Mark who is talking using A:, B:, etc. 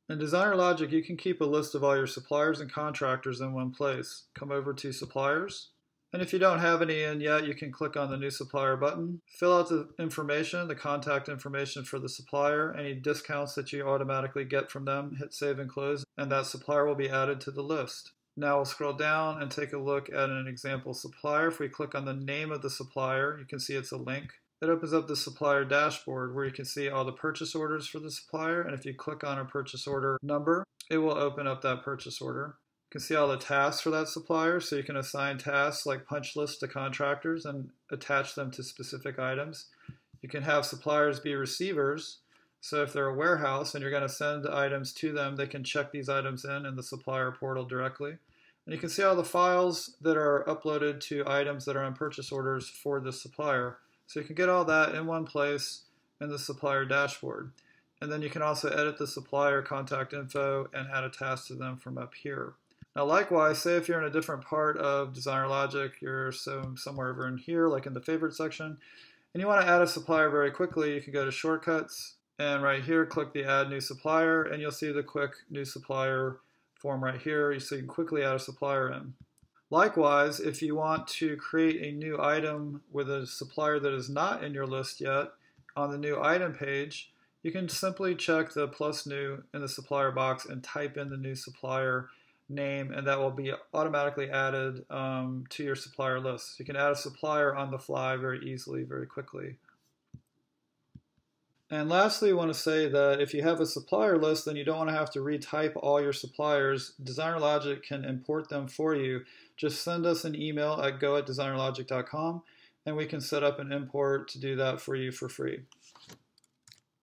A: In DesignerLogic, you can keep a list of all your suppliers and contractors in one place. Come over to Suppliers. And if you don't have any in yet, you can click on the New Supplier button. Fill out the information, the contact information for the supplier, any discounts that you automatically get from them, hit Save and Close, and that supplier will be added to the list. Now we'll scroll down and take a look at an example supplier. If we click on the name of the supplier, you can see it's a link. It opens up the supplier dashboard where you can see all the purchase orders for the supplier, and if you click on a purchase order number, it will open up that purchase order. You can see all the tasks for that supplier, so you can assign tasks like punch lists to contractors and attach them to specific items. You can have suppliers be receivers, so if they're a warehouse and you're going to send items to them, they can check these items in the supplier portal directly. And you can see all the files that are uploaded to items that are on purchase orders for the supplier. So you can get all that in one place in the supplier dashboard. And then you can also edit the supplier contact info and add a task to them from up here. Now likewise, say if you're in a different part of DesignerLogic, you're somewhere over in here, like in the favorite section, and you want to add a supplier very quickly, you can go to Shortcuts, and right here, click the Add New Supplier, and you'll see the quick New Supplier form right here, so you can quickly add a supplier in. Likewise, if you want to create a new item with a supplier that is not in your list yet, on the new item page, you can simply check the plus new in the supplier box and type in the new supplier name, and that will be automatically added to your supplier list. You can add a supplier on the fly very easily, very quickly. And lastly, I want to say that if you have a supplier list, then you don't want to have to retype all your suppliers. DesignerLogic can import them for you. Just send us an email at go@designerlogic.com, and we can set up an import to do that for you for free.